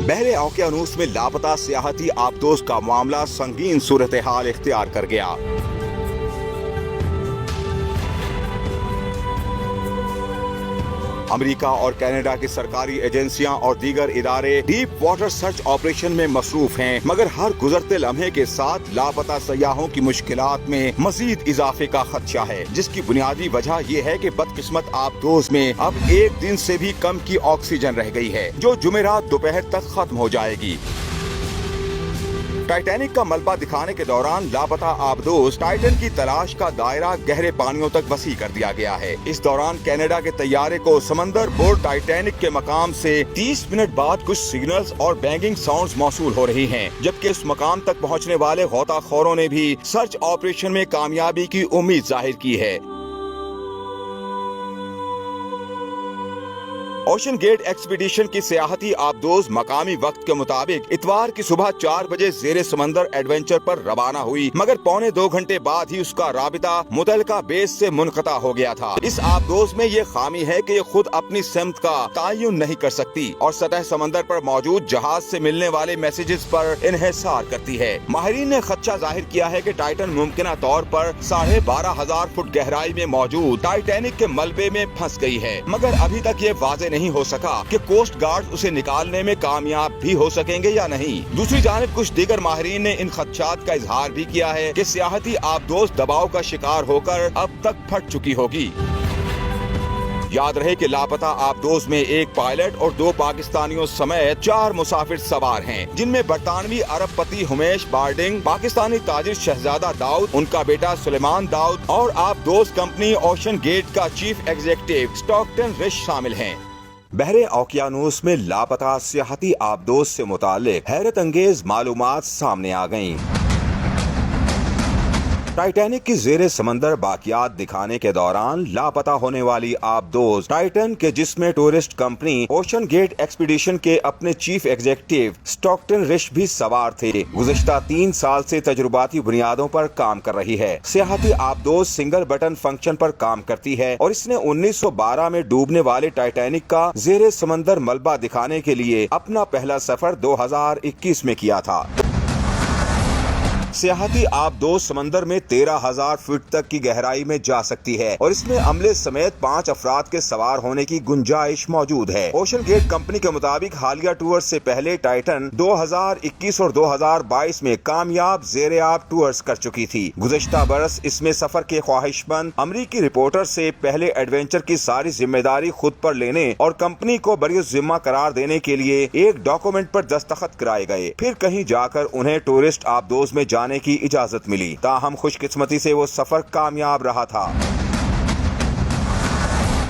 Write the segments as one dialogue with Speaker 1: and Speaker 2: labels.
Speaker 1: बहरे ओकियानूस में लापता सियाहती आबदोज का मामला संगीन सूरत-ए-हाल इख्तियार कर गया। अमेरिका और कनाडा की सरकारी एजेंसियां और दीगर इदारे डीप वाटर सर्च ऑपरेशन में मसरूफ हैं, मगर हर गुजरते लम्हे के साथ लापता सयाहों की मुश्किलात में मजीद इजाफे का खदशा है, जिसकी बुनियादी वजह यह है कि बदकिस्मत आबदोज में अब एक दिन से भी कम की ऑक्सीजन रह गई है, जो जुमेरात दोपहर तक खत्म हो जाएगी। टाइटैनिक का मलबा दिखाने के दौरान लापता आबदोज टाइटन की तलाश का दायरा गहरे पानियों तक वसी कर दिया गया है। इस दौरान कनाडा के तैयारे को समंदर बोर्ड टाइटैनिक के मकाम से 30 मिनट बाद कुछ सिग्नल्स और बैंगिंग साउंड्स मौसूल हो रही हैं, जबकि इस मकाम तक पहुंचने वाले गोताखोरों ने भी सर्च ऑपरेशन में कामयाबी की उम्मीद जाहिर की है। ओशन गेट एक्सपीडिशन की सियाहती आबदोज मकामी वक्त के मुताबिक इतवार की सुबह 4 बजे जेरे समंदर एडवेंचर पर रवाना हुई, मगर पौने 2 घंटे बाद ही उसका राबिता मुतलका बेस से मुनक़ता हो गया था। इस आबदोज में ये खामी है कि ये खुद अपनी सिमत का तयन नहीं कर सकती और सतह समंदर पर मौजूद जहाज से मिलने वाले मैसेजेस पर इन्हिसार करती है। माहिरीन ने खदशा जाहिर किया है कि टाइटन मुमकिना तौर पर 12,500 फुट गहराई में मौजूद टाइटैनिक के मलबे में फंस गई है, मगर अभी तक ये वाज़ेह नहीं हो सका कि कोस्ट गार्ड उसे निकालने में कामयाब भी हो सकेंगे या नहीं। दूसरी जानिब कुछ दीगर माहिरीन ने इन खदशात का इजहार भी किया है कि सियाहती आबदोज दबाव का शिकार होकर अब तक फट चुकी होगी। याद रहे कि लापता आबदोज में एक पायलट और 2 पाकिस्तानियों समेत 4 मुसाफिर सवार हैं, जिनमें बरतानवी अरबपति हुमेश बार्डिंग, पाकिस्तानी ताजिर शहजादा दाऊद, उनका बेटा सुलेमान दाऊद और आबदोज कंपनी ओशन गेट का चीफ एग्जीक्यूटिव स्टॉकटन रिश शामिल हैं। बहरे ओकियानूस में लापता सियाहती आबदोज से मुताल्लिक हैरत अंगेज मालूमात सामने आ गयी। टाइटैनिक की जेरे समंदर बाकियात दिखाने के दौरान लापता होने वाली आबदोज टाइटन के, जिसमें tourist company OceanGate expedition के अपने चीफ एग्जीक्यूटिव स्टॉकटन रिश भी सवार थे, गुज़िश्ता 3 साल से तजुर्बाती बुनियादों पर काम कर रही है। सियाहती आबदोज सिंगल बटन फंक्शन पर काम करती है और इसने 1912 में डूबने वाले टाइटैनिक का जेरे समंदर मलबा दिखाने के लिए अपना पहला सफर 2021 में किया था। सियाहती आबदोज समंदर में 13,000 फीट तक की गहराई में जा सकती है और इसमें अमले समेत 5 अफराद के सवार होने की गुंजाइश मौजूद है। ओशन गेट कंपनी के मुताबिक हालिया टूर्स से पहले टाइटन 2021 और 2022 में कामयाब जेरे आब टूर्स कर चुकी थी। गुज़श्ता बरस इसमें सफर के ख्वाहिशमंद अमरीकी रिपोर्टर से पहले एडवेंचर की सारी जिम्मेदारी खुद पर लेने और कंपनी को बरी जिम्मा करार देने के लिए एक डॉक्यूमेंट पर दस्तखत कराए गए। फिर कहीं जाकर उन्हें टूरिस्ट आबदोज में जाने की इजाजत मिली। ताहम खुशकिस्मती से वो सफर कामयाब रहा था।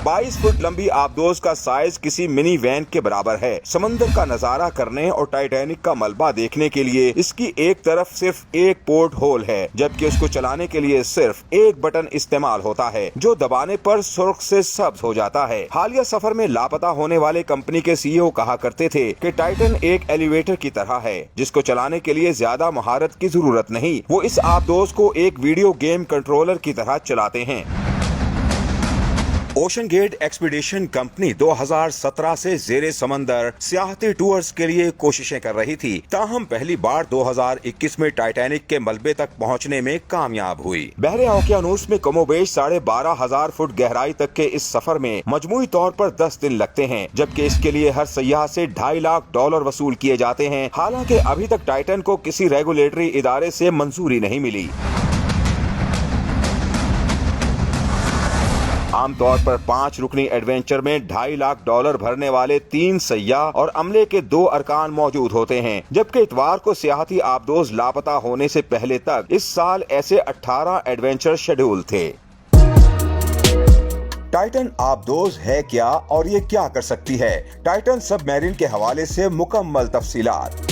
Speaker 1: 22 फुट लंबी आबदोज का साइज किसी मिनी वैन के बराबर है। समंदर का नजारा करने और टाइटैनिक का मलबा देखने के लिए इसकी एक तरफ सिर्फ एक पोर्ट होल है, जबकि उसको चलाने के लिए सिर्फ एक बटन इस्तेमाल होता है, जो दबाने पर सुर्ख से सब्ज हो जाता है। हालिया सफर में लापता होने वाले कंपनी के सीईओ कहा करते थे कि टाइटन एक एलिवेटर की तरह है, जिसको चलाने के लिए ज्यादा महारत की जरूरत नहीं। वो इस आबदोज को एक वीडियो गेम कंट्रोलर की तरह चलाते हैं। ओशन गेट एक्सपीडिशन कंपनी 2017 से जेरे समंदर सियाहती टूर्स के लिए कोशिशें कर रही थी, ताहम पहली बार 2021 में टाइटैनिक के मलबे तक पहुंचने में कामयाब हुई। बहरे ओकियानूस में कमोबेश 12,500 फुट गहराई तक के इस सफर में मजमूई तौर पर 10 दिन लगते हैं, जबकि इसके लिए हर सयाह से $2.5 लाख वसूल किए जाते हैं। हालांकि अभी तक टाइटन को किसी रेगुलेटरी इदारे से मंजूरी नहीं मिली। आमतौर पर 5 रुकनी एडवेंचर में $2.5 लाख भरने वाले 3 सयाह और अमले के 2 अरकान मौजूद होते हैं, जबकि इतवार को सियाहती आबदोज लापता होने से पहले तक इस साल ऐसे 18 एडवेंचर शेड्यूल थे। टाइटन आबदोज है क्या और ये क्या कर सकती है? टाइटन सबमरीन के हवाले से मुकम्मल तफसीलात।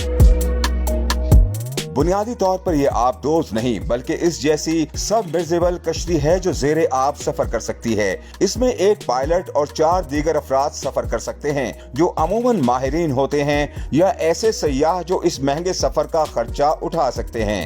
Speaker 1: बुनियादी तौर पर यह आबदोज नहीं बल्कि इस जैसी सबमर्सिबल कश्ती है जो जेरे आब सफर कर सकती है। इसमें एक पायलट और 4 दीगर अफराद सफर कर सकते हैं, जो अमूमन माहिरीन होते हैं या ऐसे सयाह जो इस महंगे सफर का खर्चा उठा सकते हैं।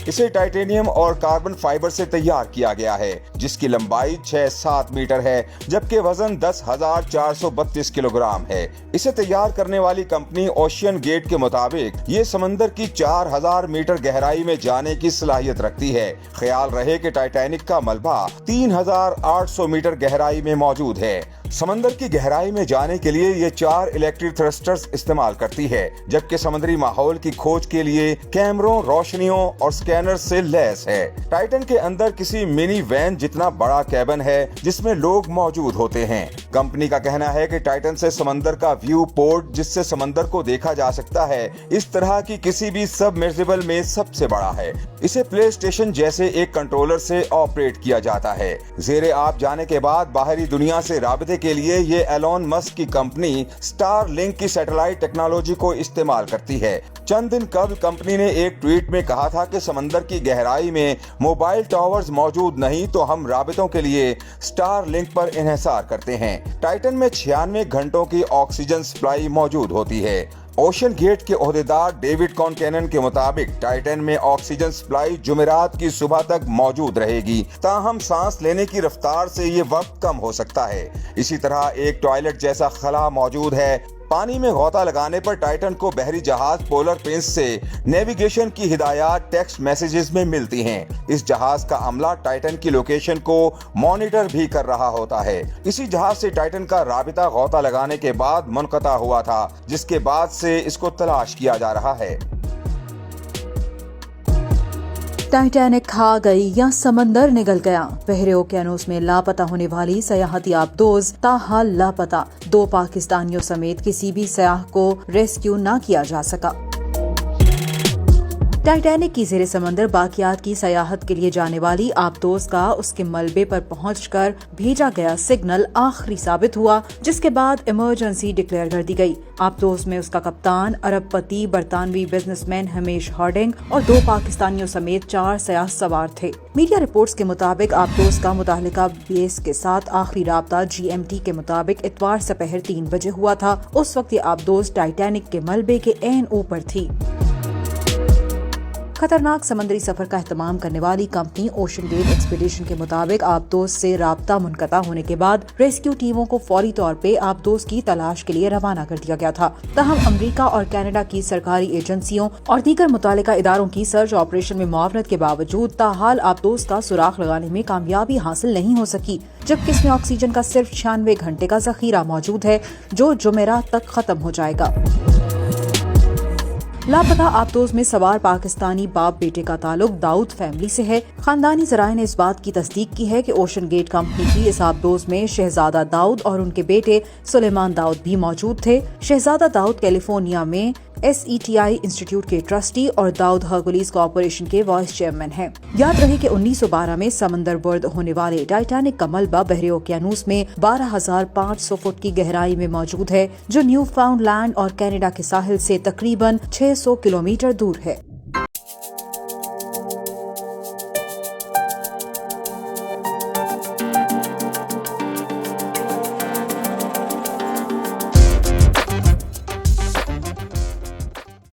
Speaker 1: इसे टाइटेनियम और कार्बन फाइबर से तैयार किया गया है, जिसकी लंबाई 6-7 मीटर है, जबकि वजन 10,432 किलोग्राम है। इसे तैयार करने वाली कंपनी ओशियन गेट के मुताबिक ये समंदर की 4,000 मीटर गहराई में जाने की सलाहियत रखती है। ख्याल रहे कि टाइटैनिक का मलबा 3,800 मीटर गहराई में मौजूद है। समंदर की गहराई में जाने के लिए ये 4 इलेक्ट्रिक थ्रस्टर्स इस्तेमाल करती है, जबकि समुद्री माहौल की खोज के लिए कैमरों, रोशनियों और स्कैनर से लैस है। टाइटन के अंदर किसी मिनी वैन जितना बड़ा कैबिन है, जिसमें लोग मौजूद होते हैं। कंपनी का कहना है कि टाइटन से समंदर का व्यू पोर्ट, जिससे समंदर को देखा जा सकता है, इस तरह की किसी भी सबमर्सिबल में सबसे बड़ा है। इसे प्ले स्टेशन जैसे एक कंट्रोलर से ऑपरेट किया जाता है। ज़ेरे आब जाने के बाद बाहरी दुनिया से राबते के लिए ये एलोन मस्क की कंपनी स्टारलिंक की सैटेलाइट टेक्नोलॉजी को इस्तेमाल करती है। चंद दिन कबल कंपनी ने एक ट्वीट में कहा था कि समंदर की गहराई में मोबाइल टावर्स मौजूद नहीं, तो हम राबतों के लिए स्टारलिंक पर इन्हिसार करते हैं। टाइटन में 96 घंटों की ऑक्सीजन सप्लाई मौजूद होती है। ओशियन गेट के ओहदेदार डेविड कॉनकैनन के मुताबिक टाइटन में ऑक्सीजन सप्लाई जुमेरात की सुबह तक मौजूद रहेगी, ताहम सांस लेने की रफ्तार से ये वक्त कम हो सकता है। इसी तरह एक टॉयलेट जैसा खला मौजूद है। पानी में गोता लगाने पर टाइटन को बहरी जहाज पोलर प्रिंस से नेविगेशन की हिदायत टेक्स्ट मैसेजेस में मिलती हैं। इस जहाज का अमला टाइटन की लोकेशन को मॉनिटर भी कर रहा होता है। इसी जहाज से टाइटन का राबिता गोता लगाने के बाद मुनक़ता हुआ था, जिसके बाद से इसको तलाश किया जा रहा है।
Speaker 2: टाइटैनिक खा गई या समंदर निगल गया। बहरे ओकियानूस में लापता होने वाली सयाहती आबदोज ताहाल लापता। 2 पाकिस्तानियों समेत किसी भी सयाह को रेस्क्यू न किया जा सका। टाइटैनिक की ज़ेरे समंदर बाकियात की सयाहत के लिए जाने वाली आबदोज का उसके मलबे पर पहुंचकर भेजा गया सिग्नल आखिरी साबित हुआ, जिसके बाद इमरजेंसी डिक्लेयर कर दी गई। आबदोज में उसका कप्तान, अरबपति बरतानवी बिजनेसमैन हमेश हार्डिंग और 2 पाकिस्तानियों समेत 4 सयाह सवार थे। मीडिया रिपोर्ट्स के मुताबिक आबदोज का मुतालिका बेस के साथ आखिरी राब्ता GMT के मुताबिक इतवार सपहर 3 बजे हुआ था। उस वक्त ये आबदोज टाइटैनिक के मलबे के ऐन ऊपर थी। खतरनाक समंदरी सफर का एहतमाम करने वाली कंपनी ओशन गेट एक्सपीडिशन के मुताबिक आबदोज से राब्ता मुनक़ता होने के बाद रेस्क्यू टीमों को फौरी तौर पे आबदोज की तलाश के लिए रवाना कर दिया गया था। तहम अमेरिका और कनाडा की सरकारी एजेंसियों और दीगर मुतालिका इदारों की सर्च ऑपरेशन में मुआवनत के बावजूद ताहाल आबदोज का सुराग लगाने में कामयाबी हासिल नहीं हो सकी, जबकि इसमें ऑक्सीजन का सिर्फ 96 घंटे का जखीरा मौजूद है, जो जुमेरात तक खत्म हो जाएगा। लापता आबदोज में सवार पाकिस्तानी बाप बेटे का ताल्लुक दाऊद फैमिली से है। खानदानी जराये ने इस बात की तस्दीक की है कि ओशन गेट कंपनी की इस आबदोज में शहजादा दाऊद और उनके बेटे सुलेमान दाऊद भी मौजूद थे। शहजादा दाऊद कैलिफोर्निया में SETI इंस्टीट्यूट के ट्रस्टी और दाऊद हरकुलिस कॉर्पोरेशन के वाइस चेयरमैन हैं। याद रहे कि 1912 में समंदर बर्द होने वाले टाइटैनिक का मलबा बहरे ओकियानूस में 12,500 फुट की गहराई में मौजूद है, जो न्यू फाउंडलैंड और कनाडा के साहिल से तकरीबन 600 किलोमीटर दूर है।